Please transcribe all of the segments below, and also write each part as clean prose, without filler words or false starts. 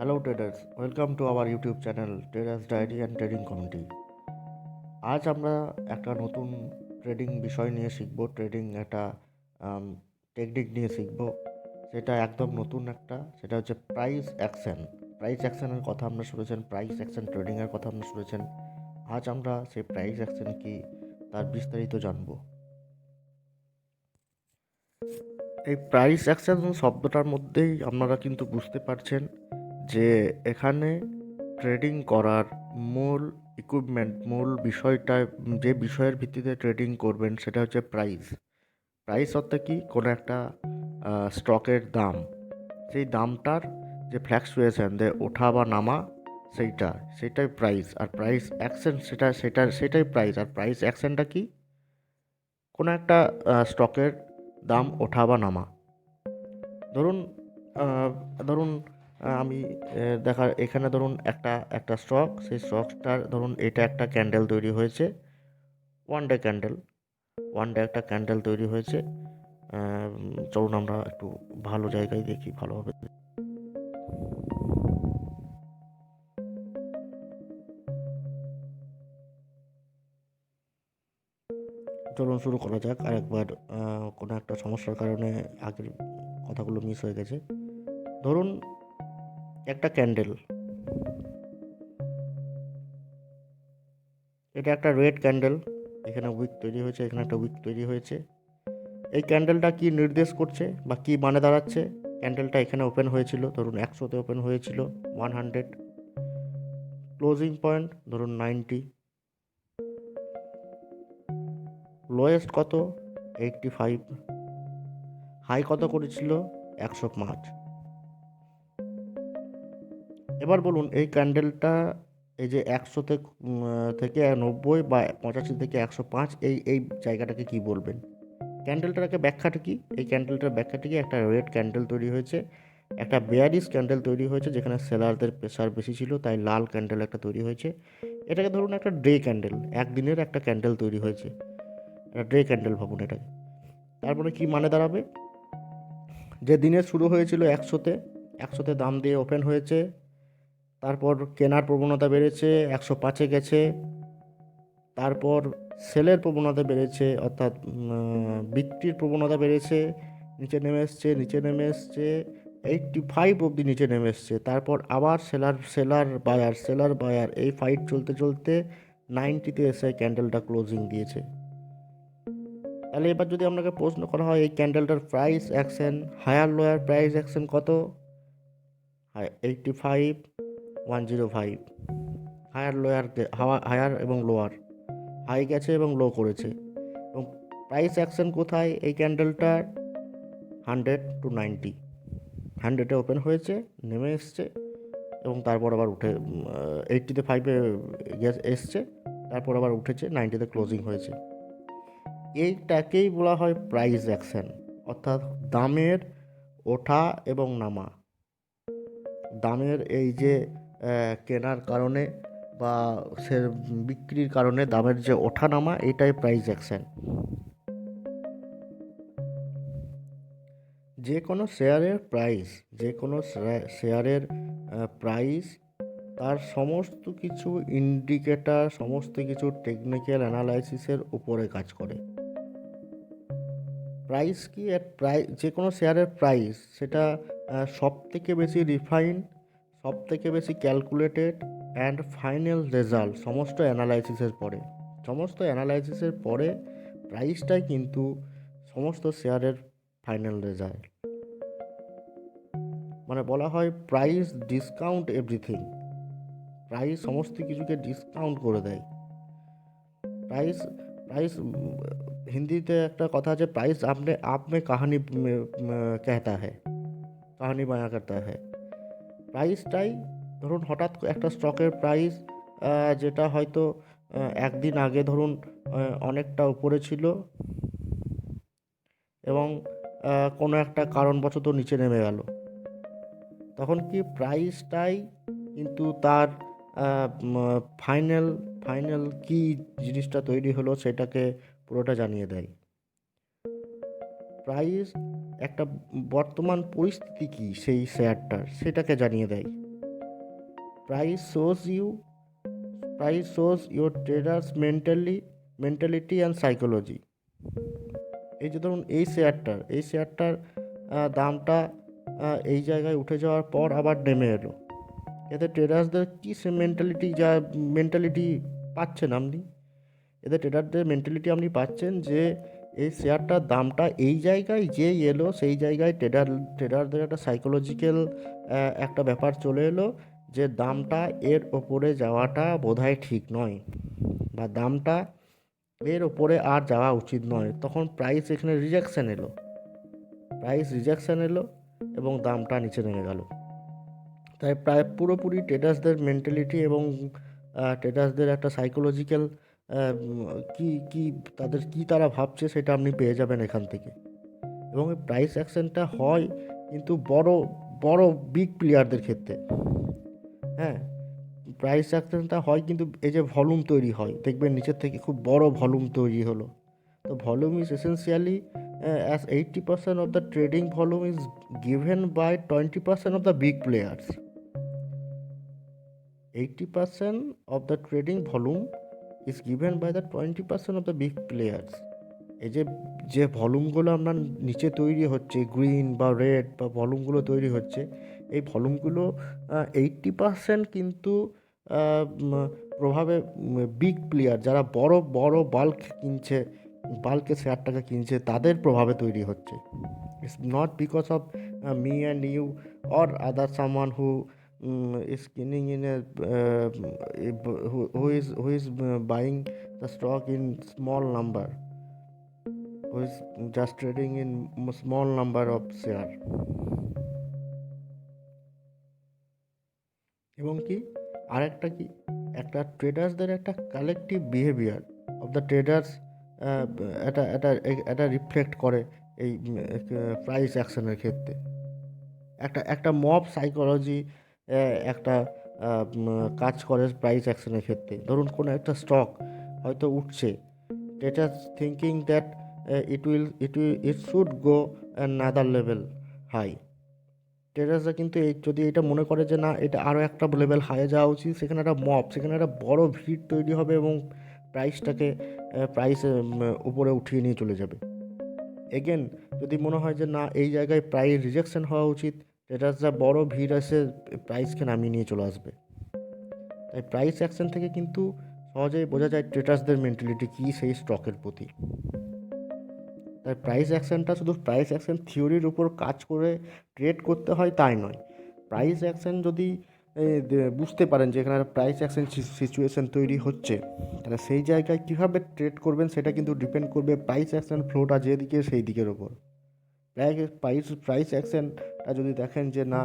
Hello traders, welcome to our YouTube channel traders diary and trading committee. আজ আমরা একটা নতুন ট্রেডিং বিষয় নিয়ে শিখব। ট্রেডিং একটা টেকনিক নিয়ে শিখব, সেটা একদম নতুন একটা। সেটা হচ্ছে প্রাইস অ্যাকশন। প্রাইস অ্যাকশনের কথা আপনারা শুনেছেন, প্রাইস অ্যাকশন ট্রেডিংয়ের কথা আপনারা শুনেছেন। আজ আমরা সেই প্রাইস অ্যাকশন কি তার বিস্তারিত জানব। এই প্রাইস অ্যাকশন শব্দটার মধ্যেই আপনারা কিন্তু বুঝতে পারছেন যে এখানে ট্রেডিং করার মূল ইকুইপমেন্ট, মূল বিষয়টা, যে বিষয়ের ভিত্তিতে ট্রেডিং করবেন সেটা হচ্ছে প্রাইস। প্রাইস অর্থে কি? কোনো একটা স্টকের দাম, সেই দামটার যে ফ্ল্যাকচুয়েশন, যে ওঠা বা নামা, সেটাই প্রাইস। আর প্রাইস অ্যাকশন সেটাই প্রাইস। আর প্রাইস অ্যাকশনটা কি? কোনো একটা স্টকের দাম ওঠা বা নামা। ধরুন আহ, ধরুন আমি এখানে ধরুন একটা একটা স্টক, সেই স্টকটার ধরুন এটা একটা ক্যান্ডেল তৈরি হয়েছে, one day candle. One day একটা ক্যান্ডেল তৈরি হয়েছে। চলুন আমরা একটু ভালো জায়গায় দেখি, ভালোভাবে চলুন শুরু করা যাক। আরেকবার কোনো একটা সমস্যার কারণে আগের কথাগুলো মিস হয়ে গেছে। ধরুন একটা ক্যান্ডেল, এটা একটা রেড ক্যান্ডেল। এখানে উইক তৈরি হয়েছে, এখানে একটা উইক তৈরি হয়েছে। এই ক্যান্ডেলটা কি নির্দেশ করছে বা কি মানে দাঁড়াচ্ছে? ক্যান্ডেলটা এখানে ওপেন হয়েছিল, ধরুন 100-তে ওপেন হয়েছিল, 100। ক্লোজিং পয়েন্ট ধরুন 90। লোয়েস্ট কত? 85। হাই কত করেছিল? 105। এবার বলুন এই ক্যান্ডেলটা, এই যে 100 থেকে 90 বা 85 থেকে 105, এই জায়গাটাকে কি বলবেন? ক্যান্ডেলটাকে ব্যাখ্যাটা কি? এই ক্যান্ডেলটার ব্যাখ্যাটা কি? একটা রেড ক্যান্ডেল তৈরি হয়েছে, একটা বেয়ারিশ ক্যান্ডেল তৈরি হয়েছে, যেখানে সেলারদের প্রেসার বেশি ছিল, তাই লাল ক্যান্ডেল একটা তৈরি হয়েছে। এটাকে ধরুন একটা ডে ক্যান্ডেল, একদিনের একটা ক্যান্ডেল তৈরি হয়েছে, একটা ডে ক্যান্ডেল ভাবুন এটাকে। তারপরে কি মানে দাঁড়াবে? যে দিনে শুরু হয়েছিল 100-তে, 100-তে দাম দিয়ে ওপেন হয়েছে, তারপর কেনার প্রবণতা বেড়েছে, 105-এ গেছে, তারপর সেলের প্রবণতা বেড়েছে, অর্থাৎ বিক্রির প্রবণতা বেড়েছে, নিচে নেমে এসছে, নিচে নেমে এসছে, 85 অবধি নিচে নেমে এসছে। তারপর আবার সেলার বায়ার এই ফাইট চলতে চলতে 90-তে এসে ক্যান্ডেলটা ক্লোজিং দিয়েছে। তাহলে এবার যদি আপনাকে প্রশ্ন করা হয় এই ক্যান্ডেলটার price action, higher lower price action কত? 85, 105। হায়ার লোয়ার, হায়ার এবং লোয়ার, হাই গেছে এবং লো করেছে। এবং প্রাইস অ্যাকশন কোথায় এই ক্যান্ডেলটার? 100 to 90। 100-এ ওপেন হয়েছে, নেমে এসছে, এবং তারপর আবার উঠে 85-এ এসছে, তারপর আবার উঠেছে, 90-তে ক্লোজিং হয়েছে। এইটাকেই বলা হয় প্রাইস অ্যাকশন, অর্থাৎ দামের ওঠা এবং নামা। দামের এই যে কেনার কারণে বা সে বিক্রির কারণে দামের যে ওঠা নামা, এটাই প্রাইস অ্যাকশন। যে কোনো শেয়ারের প্রাইস, যে কোনো শেয়ারের প্রাইস, তার সমস্ত কিছু ইন্ডিকেটার, সমস্ত কিছু টেকনিক্যাল অ্যানালাইসিসের উপরে কাজ করে। প্রাইস কি? যে কোনো শেয়ারের প্রাইস, সেটা সব থেকে বেশি রিফাইন, সব থেকে বেশি ক্যালকুলেটেড অ্যান্ড ফাইনাল রেজাল্ট সমস্ত অ্যানালাইসিসের পরে প্রাইসটাই কিন্তু সমস্ত শেয়ারের ফাইনাল রেজাল্ট। মানে বলা হয় প্রাইস ডিসকাউন্ট এভরিথিং। প্রাইস সমস্ত কিছুকে ডিসকাউন্ট করে দেয়। প্রাইস প্রাইস হিন্দিতে একটা কথা আছে, প্রাইস আপনে आप में कहानी कहता है, কাহানি বায়া করতা হ্যায়। প্রাইসটাই, ধরুন হঠাৎ একটা স্টকের প্রাইস, যেটা হয়তো একদিন আগে ধরুন অনেকটা উপরে ছিল, এবং কোনো একটা কারণবশত নিচে নেমে গেল, তখন কি প্রাইসটাই কিন্তু তার ফাইনাল ফাইনাল কি জিনিসটা তৈরি হলো সেটাকে পুরোটা জানিয়ে দেয়। প্রাইস একটা বর্তমান পরিস্থিতি কি সেই শেয়ারটার, সেটাকে জানিয়ে দেয়। price shows you price shows your traders mentality and psychology. এই যে ধরুন এই শেয়ারটার দামটা এই জায়গায় উঠে যাওয়ার পর আবার নেমে এলো, এতে ট্রেডার্সদের কী সে মেন্টালিটি পাচ্ছেন আপনি? এতে ট্রেডারদের মেন্টালিটি আপনি পাচ্ছেন যে এই শেয়ারটার দামটা এই জায়গায় যেই এলো সেই জায়গায় ট্রেডারদের একটা সাইকোলজিক্যাল একটা ব্যাপার চলে এলো যে দামটা এর ওপরে যাওয়াটা বোধহয় ঠিক নয়, বা দামটা এর ওপরে আর যাওয়া উচিত নয়। তখন এখানে রিজেকশন এলো এবং দামটা নিচে নেমে গেল। তাই প্রায় পুরোপুরি ট্রেডার্সদের মেন্টালিটি এবং ট্রেডার্সদের একটা সাইকোলজিক্যাল কি তারা ভাবছে সেটা আপনি পেয়ে যাবেন এখান থেকে। এবং এই প্রাইস অ্যাকশনটা হয় কিন্তু বড় বিগ প্লেয়ারদের ক্ষেত্রে। হ্যাঁ, প্রাইস অ্যাকশনটা হয় কিন্তু এই যে ভলিউম তৈরি হয়, দেখবেন নিচের থেকে খুব বড় ভলিউম তৈরি হলো। তো volume is essentially as 80% of the trading volume is given by 20% of the big players. 80% of the trading volume is given by the 20% of the big players. এই যে ভলিউমগুলো আপনার নিচে তৈরি হচ্ছে, গ্রিন বা রেড বা ভলিউমগুলো তৈরি হচ্ছে, এই ভলিউমগুলো 80% কিন্তু প্রভাবে বিগ প্লেয়ার যারা বড় বাল্কে শেয়ারটাকে কিনছে তাদের প্রভাবে তৈরি হচ্ছে। It's not because of me and you or other someone who is skinning in a who is buying the stock in small number, who is just trading in small number of share. এবং কি আরেকটা কি একটা ট্রেডার্সদের একটা collective behaviour of the traders এটা reflect করে এই price অ্যাকশনের ক্ষেত্রে। একটা মব সাইকোলজি একটা কাজ করে প্রাইস অ্যাকশনের ক্ষেত্রে। ধরুন কোনো একটা স্টক হয়তো উঠছে, traders thinking that it should go another level high. ট্রেডার্সরা কিন্তু যদি এটা মনে করে যে না এটা আরও একটা লেভেল হাইয়ে যাওয়া উচিত, সেখানে একটা বড় ভিড় তৈরি হবে এবং প্রাইসটাকে উপরে উঠিয়ে নিয়ে চলে যাবে। এগেন যদি মনে হয় যে না এই জায়গায় প্রাইস রিজেকশন হওয়া উচিত, ট্রেডার্সরা বড় ভিড় এসে প্রাইসকে নামিয়ে নিয়ে চলে আসবে। তাই প্রাইস অ্যাকশন থেকে কিন্তু সহজেই বোঝা যায় ট্রেডার্সদের মেন্টালিটি কী সেই স্টকের প্রতি। তাই প্রাইস অ্যাকশনটা শুধু প্রাইস অ্যাকশন থিওরির উপর কাজ করে ট্রেড করতে হয় তাই নয়। প্রাইস অ্যাকশন যদি বুঝতে পারেন যে এখানে প্রাইস অ্যাকশন সিচুয়েশন তৈরি হচ্ছে, তাহলে সেই জায়গায় কীভাবে ট্রেড করবেন সেটা কিন্তু ডিপেন্ড করবে প্রাইস অ্যাকশন ফ্লোটা যেদিকে সেই দিকের ওপর। প্রাইস অ্যাকশনটা যদি দেখেন যে না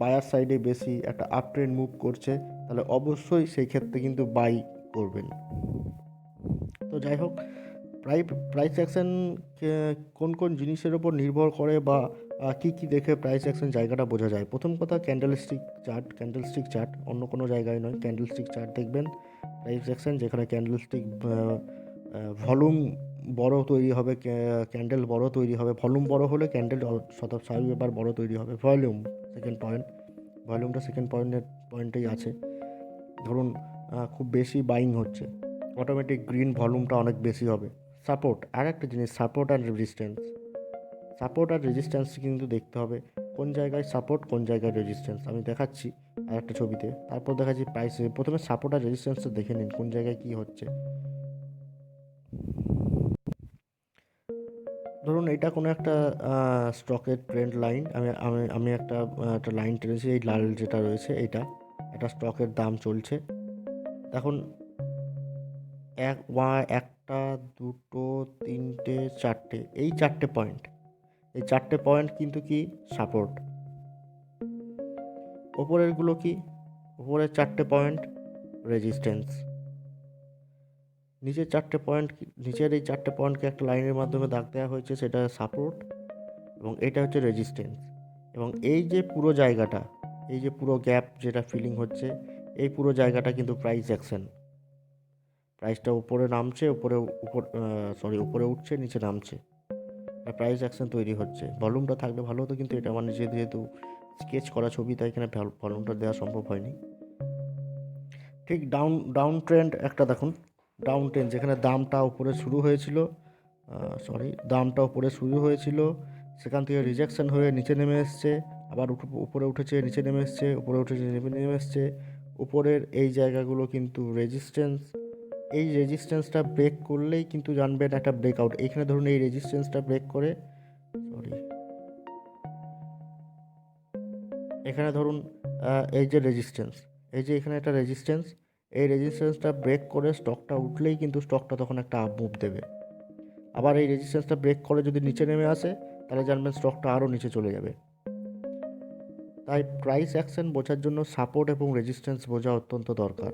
বায়ার সাইডে বেশি একটা আপ ট্রেন্ড মুভ করছে, তাহলে অবশ্যই সেই ক্ষেত্রে কিন্তু বাই করবেন। তো যাই হোক, প্রাইস অ্যাকশন কোন জিনিসের ওপর নির্ভর করে বা কী দেখে প্রাইস অ্যাকশন জায়গাটা বোঝা যায়। প্রথম কথা ক্যান্ডেলস্টিক চার্ট, অন্য কোনো জায়গায় নয়। ক্যান্ডেলস্টিক চার্ট দেখবেন প্রাইস অ্যাকশন, যেখানে ক্যান্ডেলস্টিক ভলিউম বড় তৈরি হবে, ক্যান্ডেল বড় তৈরি হবে। ভলিউম বড় হলে ক্যান্ডেল স্বাভাবিক ব্যাপার বড় তৈরি হবে। ভলিউমটা সেকেন্ড পয়েন্টেই আছে। ধরুন খুব বেশি বাইং হচ্ছে, অটোমেটিক গ্রিন ভলিউমটা অনেক বেশি হবে। সাপোর্ট আর একটা জিনিস, সাপোর্ট আর রেজিস্ট্যান্স কিন্তু দেখতে হবে কোন জায়গায় সাপোর্ট কোন জায়গায় রেজিস্ট্যান্স। আমি দেখাচ্ছি আর একটা ছবিতে, তারপর দেখাচ্ছি প্রাইসে। প্রথমে সাপোর্ট আর রেজিস্ট্যান্সটা দেখে নিন কোন জায়গায় কী হচ্ছে। ধরুন এটা কোনো একটা স্টকের ট্রেন্ড লাইন, আমি একটা লাইন টেনেছি, এই লাল যেটা রয়েছে এইটা একটা স্টকের দাম চলছে। এখন একটা দুটো তিনটে চারটে, এই চারটে পয়েন্ট কিন্তু কি সাপোর্ট। ওপরেরগুলো কি, ওপরের চারটে পয়েন্ট রেজিস্ট্যান্স। নিচের এই চারটে পয়েন্টকে একটা লাইনের মাধ্যমে দাগ দেওয়া হয়েছে, সেটা সাপোর্ট এবং এটা হচ্ছে রেজিস্ট্যান্স। এবং এই যে পুরো জায়গাটা, এই যে পুরো গ্যাপ যেটা ফিলিং হচ্ছে, এই পুরো জায়গাটা কিন্তু প্রাইস অ্যাকশন। প্রাইসটা উপরে উঠছে, নিচে নামছে, প্রাইস অ্যাকশন তৈরি হচ্ছে। ভলিউমটা থাকলে ভালো হতো, কিন্তু এটা যেহেতু স্কেচ করা ছবি, তাই এখানে ভলিউমটা দেওয়া সম্ভব হয়নি। ঠিক ডাউন ট্রেন্ড একটা দেখুন, ডাউন ট্রেন্ড যেখানে দামটা উপরে শুরু হয়েছিল, দামটা উপরে শুরু হয়েছিল, সেখান থেকে রিজেকশন হয়ে নিচে নেমে এসছে, আবার উপরে উঠেছে, নিচে নেমে এসছে, উপরে উঠেছে, নেমে এসছে। উপরের এই জায়গাগুলো কিন্তু রেজিস্ট্যান্স, এই রেজিস্ট্যান্সটা ব্রেক করলেই কিন্তু জানবেন একটা ব্রেকআউট। এইখানে ধরুন এই রেজিস্ট্যান্সটা ব্রেক করে, এখানে ধরুন এই যে রেজিস্ট্যান্স, এই যে এখানে একটা রেজিস্ট্যান্স, এই রেজিস্ট্যান্সটা ব্রেক করে স্টকটা উঠলেই কিন্তু স্টকটা তখন একটা আপ মুভ দেবে। আবার এই রেজিস্ট্যান্সটা ব্রেক করে যদি নিচে নেমে আসে, তাহলে জানবেন স্টকটা আরও নিচে চলে যাবে। তাই প্রাইস অ্যাকশন বোঝার জন্য সাপোর্ট এবং রেজিস্ট্যান্স বোঝা অত্যন্ত দরকার।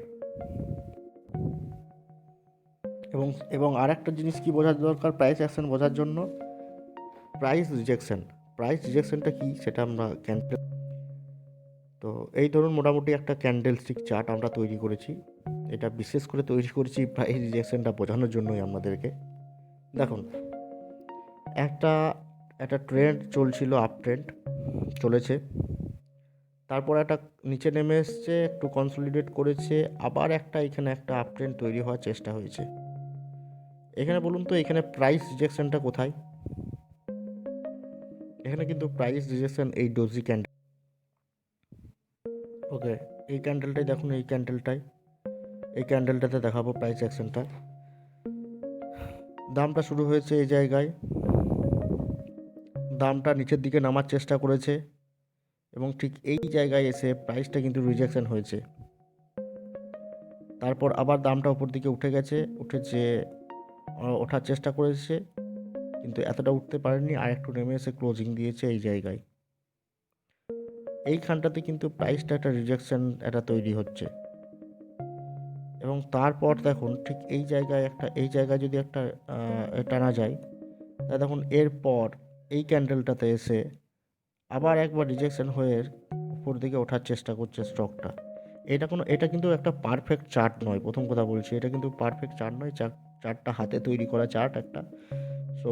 এবং এবং আর একটা জিনিস কি বোঝার দরকার প্রাইস অ্যাকশন বোঝার জন্য, প্রাইস রিজেকশন। প্রাইস রিজেকশনটা কি সেটা আমরা তো এই ধরুন মোটামুটি একটা ক্যান্ডেলস্টিক চার্ট আমরা তৈরি করেছি। এটা বিশেষ করে তৈরি করেছি প্রাইস রিজেকশনটা বোঝানোর জন্যই আপনাদেরকে। দেখুন, একটা একটা ট্রেন্ড চলছিল, আপ ট্রেন্ড চলেছে, তারপর একটা নিচে নেমে এসছে, একটু কনসলিডেট করেছে, আবার এখানে একটা আপ ট্রেন্ড তৈরি হওয়ার চেষ্টা হয়েছে। এখানে বলুন তো এখানে প্রাইস রিজেকশনটা কোথায়? এখানে কিন্তু প্রাইস রিজেকশন এই ডোজি ক্যান্ডেল। ওকে, এই ক্যান্ডেলটাই দেখুন, এই ক্যান্ডেলটাতে দেখাবো প্রাইস অ্যাকশনটা। দামটা শুরু হয়েছে এই জায়গায়, দামটা নিচের দিকে নামার চেষ্টা করেছে, এবং ঠিক এই জায়গায় এসে প্রাইসটা কিন্তু রিজেকশন হয়েছে। তারপর আবার দামটা উপর দিকে ওঠার চেষ্টা করেছে, কিন্তু এতটা উঠতে পারেনি, আর একটু নেমে এসে ক্লোজিং দিয়েছে এই জায়গায়। এইখানটাতে কিন্তু প্রাইসটা একটা রিজেকশন তৈরি হচ্ছে। এবং তারপর দেখুন ঠিক এই জায়গায় যদি একটা টানা যায়, তাই দেখুন এরপর এই ক্যান্ডেলটাতে এসে আবার একবার রিজেকশন হয়ে উপর দিকে ওঠার চেষ্টা করছে স্টকটা। এটা কিন্তু একটা পারফেক্ট চার্ট নয়, প্রথম কথা বলছি, এটা কিন্তু পারফেক্ট চার্ট নয়। চার্টটা হাতে তৈরি করা চার্ট একটা। সো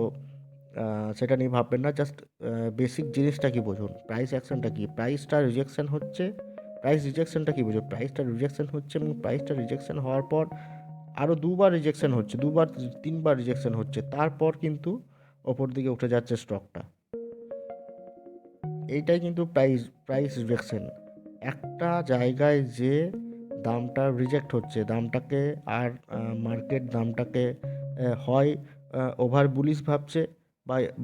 সেটা নিয়ে ভাববেন না, জাস্ট বেসিক জিনিসটা কি বুঝুন, প্রাইস অ্যাকশনটা কি, প্রাইসটা রিজেকশন হচ্ছে। প্রাইস রিজেকশনটা কি বুঝুন, প্রাইসটা রিজেকশন হচ্ছে, এবং প্রাইসটা রিজেকশন হওয়ার পর আরও দুবার রিজেকশন হচ্ছে, তিনবার রিজেকশন হচ্ছে, তারপর কিন্তু ওপর দিকে উঠে যাচ্ছে স্টকটা। এইটাই কিন্তু প্রাইস রিজেকশন। একটা জায়গায় যে দামটা রিজেক্ট হচ্ছে, দামটাকে আর মার্কেট দামটাকে হয় ওভার বুলিশ ভাবছে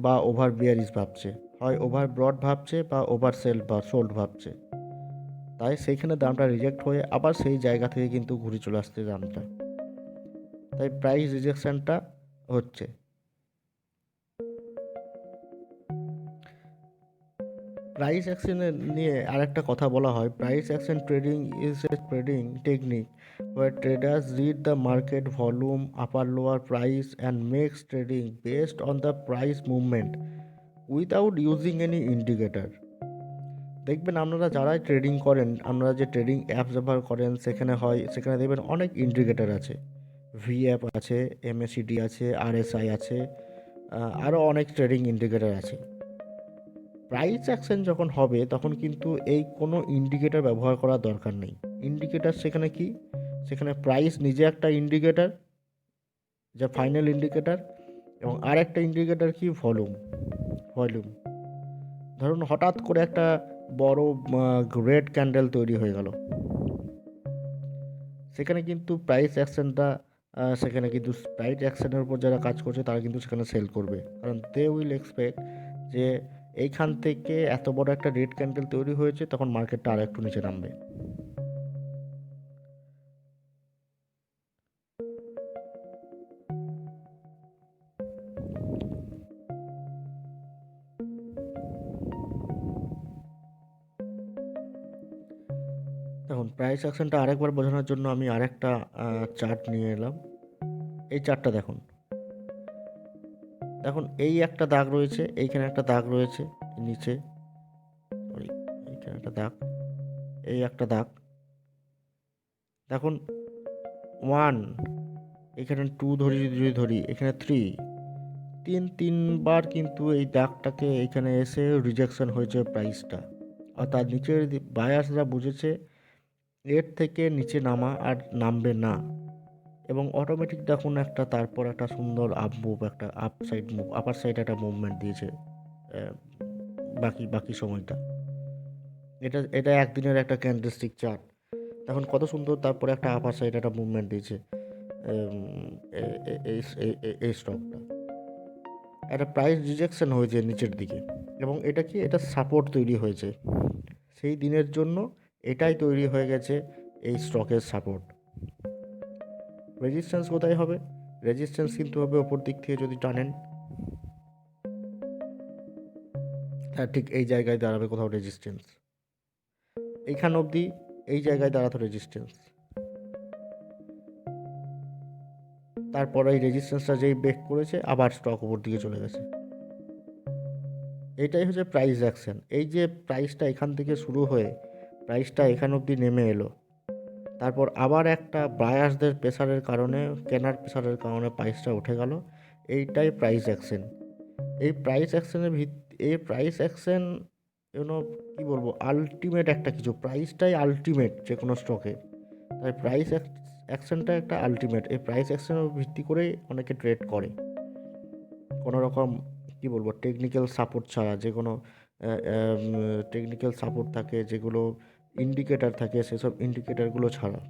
বা ওভার বিয়ারিশ ভাবছে, হয় ওভার ব্রড ভাবছে বা ওভার সেল বা সোল্ড ভাবছে। তাই সেইখানে দামটা রিজেক্ট হয়ে আবার সেই জায়গা থেকে কিন্তু ঘুরে চলে আসছে দামটা। তাই প্রাইস রিজেকশনটা হচ্ছে। প্রাইস অ্যাকশনের নিয়ে আরেকটা কথা বলা হয়, price action trading is a trading technique where traders read the market volume, upper lower price and makes trading based on the price movement without using any indicator. দেখবেন আপনারা যারা ট্রেডিং করেন, আপনারা যে ট্রেডিং অ্যাপস ব্যবহার করেন, সেখানে দেখবেন অনেক ইন্ডিকেটার আছে, ভি অ্যাপ আছে, এমএসিডি আছে, আরএসআই আছে, আরও অনেক ট্রেডিং ইন্ডিকেটার আছে। প্রাইস অ্যাকশন যখন হবে তখন কিন্তু এই কোনো ইন্ডিকেটর ব্যবহার করার দরকার নেই। ইন্ডিকেটর সেখানে প্রাইস নিজে একটা ইন্ডিকেটর, যা ফাইনাল ইন্ডিকেটর, এবং আর একটা ইন্ডিকেটর কি, ভলিউম। ধরুন হঠাৎ করে একটা বড় রেড ক্যান্ডেল তৈরি হয়ে গেল, সেখানে কিন্তু প্রাইস অ্যাকশনের উপর যারা কাজ করছে তারা কিন্তু সেখানে সেল করবে, কারণ দে উইল এক্সপেক্ট যে এইখান থেকে এত বড় একটা রেড ক্যান্ডেল তৈরি হয়েছে, তখন মার্কেটটা আর একটু নিচে নামবে। দেখুন প্রাইস অ্যাকশনটা আরেকবার বোঝানোর জন্য আমি আরেকটা চার্ট নিয়ে এলাম। এই চার্টটা দেখুন, এই একটা দাগ রয়েছে, এইখানে একটা দাগ রয়েছে নিচে, এইখানে একটা দাগ, এই একটা দাগ, দেখুন 1, এখানে 2 যদি ধরি, এখানে 3, তিনবার কিন্তু এই দাগটাকে এইখানে এসে রিজেকশন হয়েছে প্রাইসটা। আর তার নিচের বায়ার্সরা বুঝেছে এর থেকে নিচে নামা আর নামবে না, এবং অটোমেটিক দেখুন একটা তারপর একটা সুন্দর আপ মুভ, একটা আপ সাইড মুভ, আপার সাইড একটা মুভমেন্ট দিয়েছে বাকি বাকি সময়টা। এটা এটা একদিনের একটা ক্যান্ডেলস্টিক চার্ট, দেখুন কত সুন্দর, তারপরে একটা আপার সাইড একটা মুভমেন্ট দিয়েছে এই স্টকটা। একটা প্রাইস রিজেকশন হয়েছে নিচের দিকে, এবং এটা কি, এটা সাপোর্ট তৈরি হয়েছে সেই দিনের জন্য, এটাই তৈরি হয়ে গেছে এই স্টকের সাপোর্ট। রেজিস্ট্যান্স কোথায় হবে? রেজিস্ট্যান্স কিন্তু হবে ওপর দিক থেকে যদি টানেন, হ্যাঁ ঠিক এই জায়গায় দাঁড়াবে কোথাও রেজিস্ট্যান্স, এইখান অবধি এই জায়গায় দাঁড়াতো রেজিস্ট্যান্স। তারপর এই রেজিস্ট্যান্সটা যেই ব্রেক করেছে আবার স্টক উপর দিকে চলে গেছে। এটাই হচ্ছে প্রাইস অ্যাকশন। এই যে প্রাইসটা এখান থেকে শুরু হয়ে প্রাইসটা এখান অবধি নেমে এলো, তারপর আবার একটা বায়ার্সদের প্রেসারের কারণে, কেনার প্রেসারের কারণে প্রাইসটা উঠে গেল, এইটাই প্রাইস অ্যাকশন। এই প্রাইস অ্যাকশন কী বলবো, আলটিমেট একটা কিছু, প্রাইসটাই আলটিমেট যে কোনো স্টকে, তাই প্রাইস অ্যাকশনটা একটা আলটিমেট। এই প্রাইস অ্যাকশনের ভিত্তি করেই অনেকে ট্রেড করে, কোনো রকম কী বলবো টেকনিক্যাল সাপোর্ট ছাড়া, যে কোনো টেকনিক্যাল সাপোর্ট থাকে যেগুলো, ইন্ডিকেটার থাকে, সেসব ইন্ডিকেটারগুলো ছাড়া।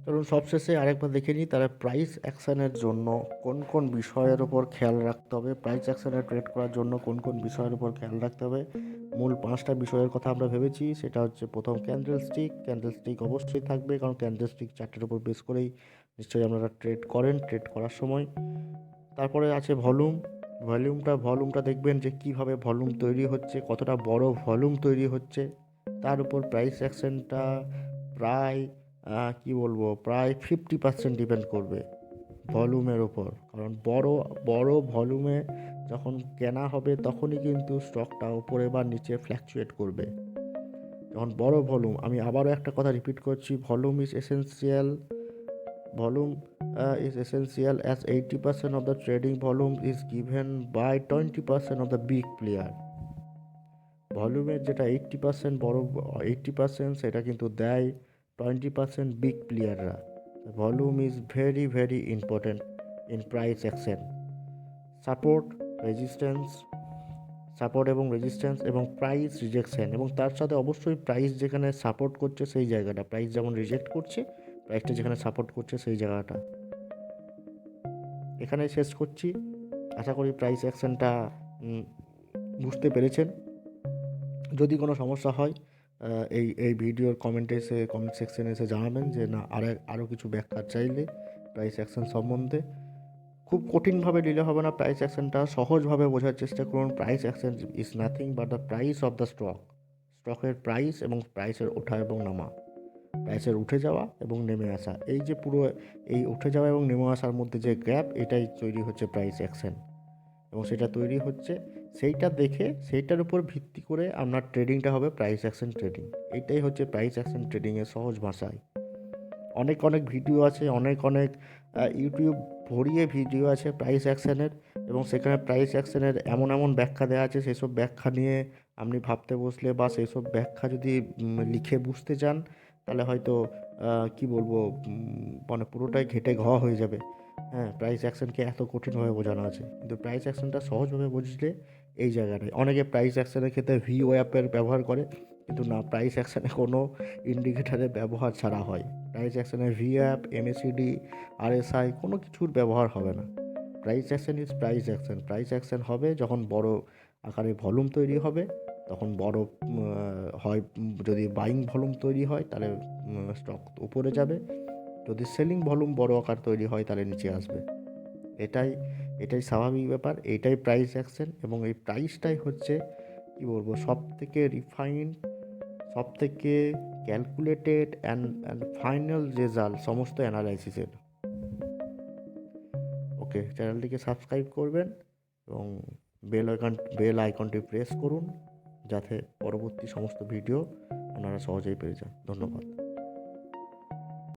চলুন সবশেষে আরেকবার দেখে নিই তাহলে প্রাইস অ্যাকশনের জন্য কোন কোন বিষয়ের উপর খেয়াল রাখতে হবে, প্রাইস অ্যাকশনে ট্রেড করার জন্য কোন কোন বিষয়ের উপর খেয়াল রাখতে হবে। মূল 5টা বিষয়ের কথা আমরা ভেবেছি, সেটা হচ্ছে প্রথম ক্যান্ডেলস্টিক অবশ্যই থাকবে, কারণ ক্যান্ডেলস্টিক চার্টের উপর বেস করেই নিশ্চয়ই আপনারা ট্রেড করেন, ট্রেড করার সময়। তারপরে আছে ভলিউমটা দেখবেন যে কীভাবে ভলিউম তৈরি হচ্ছে, কতটা বড় ভলিউম তৈরি হচ্ছে, তার উপর প্রাইস অ্যাকশনটা প্রায় প্রায় 50% ডিপেন্ড করবে ভলিউমের ওপর, কারণ বড় ভলিউমে যখন কেনা হবে তখনই কিন্তু স্টকটা উপরে বা নিচে ফ্ল্যাকচুয়েট করবে। যখন বড় ভলিউম, আমি আবারও একটা কথা রিপিট করছি, volume is essential. Volume is essential as 80% of the trading volume is given by 20% of the big player. ভলিউমের যেটা 80% সেটা কিন্তু দেয় 20% বিগ প্লেয়াররা। Volume is very very important in price action. Support resistance এবং প্রাইস রিজেকশন, এবং তার সাথে অবশ্যই প্রাইস যেখানে সাপোর্ট করছে সেই জায়গাটা, প্রাইস যেমন রিজেক্ট করছে, প্রাইসটা যেখানে সাপোর্ট করছে সেই জায়গাটা। এখানেই শেষ করছি, আশা করি প্রাইস অ্যাকশনটা বুঝতে পেরেছেন। যদি কোনো সমস্যা হয় এই ভিডিওর কমেন্ট সেকশনে এসে জানাবেন যে না আরও কিছু ব্যাখ্যা চাইলে প্রাইস অ্যাকশন সম্বন্ধে। খুব কঠিনভাবে নিলে হবে না প্রাইস অ্যাকশনটা, সহজভাবে বোঝার চেষ্টা করুন। Price action is nothing but the price of the স্টকের প্রাইস এবং প্রাইসের ওঠা এবং নামা, প্রাইসের উঠে যাওয়া এবং নেমে আসা, এই যে পুরো এই উঠে যাওয়া এবং নেমে আসার মধ্যে যে গ্যাপ, এটাই তৈরি হচ্ছে প্রাইস অ্যাকশন। এবং সেটা তৈরি হচ্ছে, সেইটা দেখে সেইটার উপর ভিত্তি করে আপনার ট্রেডিংটা হবে প্রাইস অ্যাকশন ট্রেডিং। এইটাই হচ্ছে প্রাইস অ্যাকশন ট্রেডিংয়ের সহজ ভাষায়। অনেক ভিডিও আছে, অনেক ইউটিউব ভরিয়ে ভিডিও আছে প্রাইস অ্যাকশনের, এবং সেখানে প্রাইস অ্যাকশনের এমন ব্যাখ্যা দেওয়া আছে, সেসব ব্যাখ্যা নিয়ে আপনি ভাবতে বসলে বা সেই সব ব্যাখ্যা যদি লিখে বুঝতে চান, তাহলে হয়তো মানে পুরোটাই ঘেটে ঘ হয়ে যাবে। হ্যাঁ, প্রাইস অ্যাকশনকে এত কঠিনভাবে বোঝানো আছে, কিন্তু প্রাইস অ্যাকশনটা সহজভাবে বুঝলে এই জায়গাটায়। অনেকে প্রাইস অ্যাকশনের ক্ষেত্রে VWAP-এর ব্যবহার করে, কিন্তু না, প্রাইস অ্যাকশনে কোনো ইন্ডিকেটারের ব্যবহার ছাড়া হয়। প্রাইস অ্যাকশনে VWAP, MACD, RSI কোনো কিছুর ব্যবহার হবে না। Price action is price action. Price action হবে যখন বড় আকারে ভলিউম তৈরি হবে, তখন বড় হয়, যদি বাইং ভলিউম তৈরি হয় তাহলে স্টক উপরে যাবে, যদি সেলিং ভলিউম বড় আকার তৈরি হয় তাহলে নিচে আসবে। এটাই স্বাভাবিক ব্যাপার, এটাই প্রাইস অ্যাকশন। এবং এই প্রাইসটাই হচ্ছে সব থেকে রিফাইন্ড, সব থেকে ক্যালকুলেটেড অ্যান্ড ফাইনাল রেজাল্ট সমস্ত অ্যানালাইসিসের। ওকে, চ্যানেলটিকে সাবস্ক্রাইব করবেন এবং বেল আইকনটি প্রেস করুন, যাতে পরবর্তী সমস্ত ভিডিও আপনারা সহজেই পেয়ে যান। ধন্যবাদ।